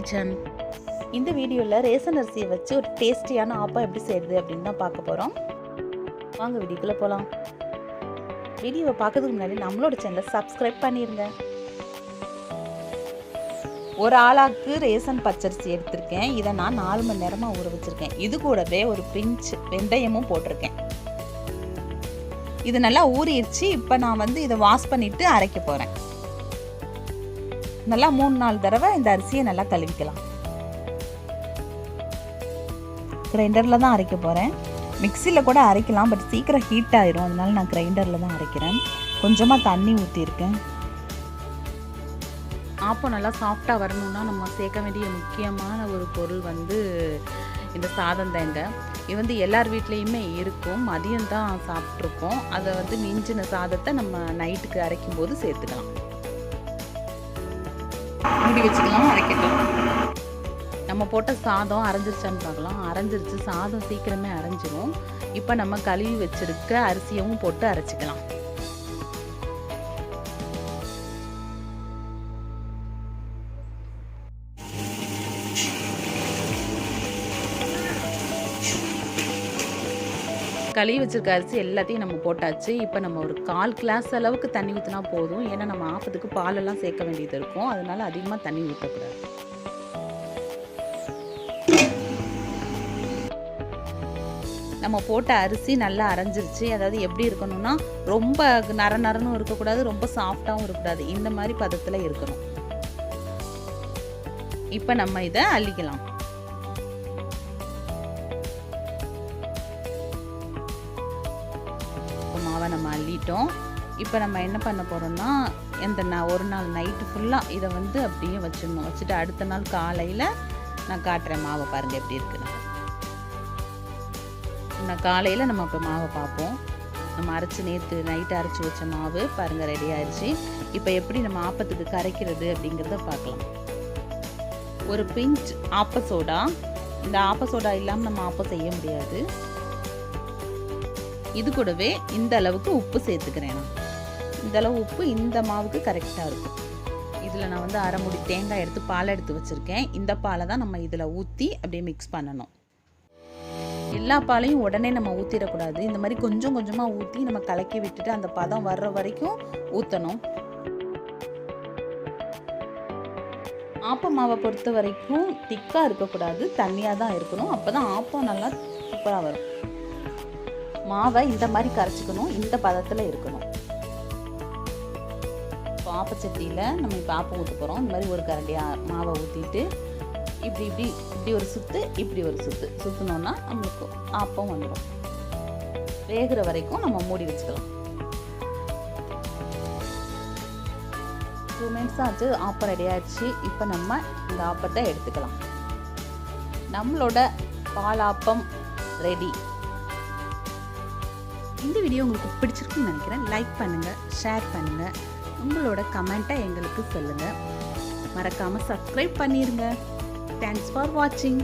Kitchen. இந்த வீடியோவில் ration அரிசியை வச்சு ஒரு டேஸ்டியான ஆப்பம் எப்படி செய்யுது அப்படின்னு தான் பார்க்க போகிறோம். வாங்க வீடியோக்குள்ளே போகலாம். வீடியோவை பார்க்கறதுக்கு முன்னாடி நம்மளோட சேனலை சப்ஸ்கிரைப் பண்ணிடுங்க. ஒரு ஆளாக்கு ரேஷன் பச்சரிசி எடுத்திருக்கேன். இதை நான் 4 மணி நேரமாக ஊற வச்சுருக்கேன். இது கூடவே ஒரு பிஞ்ச் வெந்தயமும் போட்டிருக்கேன். இது நல்லா ஊறிடுச்சு. இப்போ நான் இதை வாஷ் பண்ணிவிட்டு அரைக்க போகிறேன். நல்லா 3-4 தடவை இந்த அரிசியை நல்லா கழுவிக்கலாம். கிரைண்டரில் தான் அரைக்க போகிறேன். மிக்சியில் கூட அரைக்கலாம், பட் சீக்கிரம் ஹீட் ஆயிரும். அதனால நான் கிரைண்டரில் தான் அரைக்கிறேன். கொஞ்சமாக தண்ணி ஊற்றிருக்கேன். ஆப்பம் நல்லா சாஃப்டாக வரணும்னா நம்ம சேர்க்க வேண்டிய முக்கியமான ஒரு பொருள் இந்த சாதம் தாங்க. இது எல்லார் வீட்லேயுமே இருக்கும். மதியம் தான் சாப்பிட்ருக்கோம். அதை மிஞ்சின சாதத்தை நம்ம நைட்டுக்கு அரைக்கும் போது சேர்த்துக்கலாம். மூடி வச்சுக்கலாம், அரைக்கட்டும். நம்ம போட்ட சாதம் அரைஞ்சிருச்சான்னு பார்க்கலாம். அரைஞ்சிருச்சு, சாதம் சீக்கிரமே அரைஞ்சிரும். இப்போ நம்ம கழுவி வச்சிருக்க அரிசியவும் போட்டு அரைச்சிக்கலாம். கழுவி வச்சிருக்க அரிசி எல்லாத்தையும் நம்ம போட்டாச்சு. இப்போ நம்ம ஒரு 1/4 கிளாஸ் அளவுக்கு தண்ணி ஊற்றினா போதும். ஏன்னா நம்ம ஆப்பத்துக்கு பாலெல்லாம் சேர்க்க வேண்டியது இருக்கும். அதனால அதிகமாக தண்ணி ஊற்றக்கூடாது. நம்ம போட்ட அரிசி நல்லா அரைஞ்சிருச்சு. அதாவது எப்படி இருக்கணும்னா, ரொம்ப நரநரனும் இருக்கக்கூடாது, ரொம்ப சாஃப்டாகவும் இருக்கக்கூடாது. இந்த மாதிரி பதத்தில் இருக்கணும். இப்போ நம்ம இதை அள்ளிக்கலாம். மாவை நம்ம அள்ளிட்டோம். இப்போ நம்ம என்ன பண்ண போகிறோம்னா, ஒரு நாள் நைட்டு ஃபுல்லாக இதை அப்படியே வச்சிடணும். வச்சுட்டு அடுத்த நாள் காலையில் நான் காட்டுறேன் மாவை. பாருங்கள் எப்படி இருக்குன்னு. நான் காலையில் நம்ம இப்போ மாவை பார்ப்போம். நம்ம நேற்று நைட்டு அரைச்சி வச்ச மாவு பாருங்கள் ரெடி ஆயிடுச்சு. இப்போ எப்படி நம்ம ஆப்பத்துக்கு கரைக்கிறது அப்படிங்கிறத பார்க்கலாம். ஒரு பிஞ்ச் ஆப்ப சோடா. இந்த ஆப்ப சோடா இல்லாமல் நம்ம ஆப்பம் செய்ய முடியாது. இது கூடவே இந்த அளவுக்கு உப்பு சேர்த்துக்கிறேன். நான் இந்த அளவு உப்பு இந்த மாவுக்கு கரெக்டாக இருக்கும். இதில் நான் 1/2 மூடி தேங்காய் எடுத்து பால் எடுத்து வச்சுருக்கேன். இந்த பாலை தான் நம்ம இதில் ஊற்றி அப்படியே மிக்ஸ் பண்ணணும். எல்லா பாலையும் உடனே நம்ம ஊற்றிடக்கூடாது. இந்த மாதிரி கொஞ்சம் கொஞ்சமாக ஊற்றி நம்ம கலக்கி விட்டுட்டு அந்த பதம் வர்ற வரைக்கும் ஊற்றணும். ஆப்பம் மாவை பொறுத்த வரைக்கும் திக்காக இருக்கக்கூடாது, தண்ணியாக தான் இருக்கணும். அப்போ தான் ஆப்பம் நல்லா சூப்பராக வரும். மாவை இந்த மாதிரி கரைச்சிக்கணும். இந்த பதத்தில் இருக்கணும். இப்போ ஆப்பச்சட்டியில் நம்ம இப்போ ஆப்பம் ஊற்ற போகிறோம். இந்த மாதிரி ஒரு கரண்டி மாவை ஊற்றிட்டு இப்படி ஒரு சுற்று, இப்படி ஒரு சுற்றினோன்னா நம்மளுக்கு ஆப்பம் வந்துடும். வேகிற வரைக்கும் நம்ம மூடி வச்சுக்கலாம். 2 மினிட்ஸ் ஆச்சு. ஆப்பம் ரெடி ஆயிடுச்சு. இப்போ நம்ம இந்த ஆப்பத்தை எடுத்துக்கலாம். நம்மளோட பால் ஆப்பம் ரெடி. இந்த வீடியோ உங்களுக்கு பிடிச்சிருக்குன்னு நினைக்கிறேன். லைக் பண்ணுங்கள், ஷேர் பண்ணுங்கள், உங்களோட கமெண்ட்டை எங்களுக்கு சொல்லுங்கள். மறக்காமல் சப்ஸ்கிரைப் பண்ணிடுங்க. தேங்க்ஸ் ஃபார் வாட்சிங்.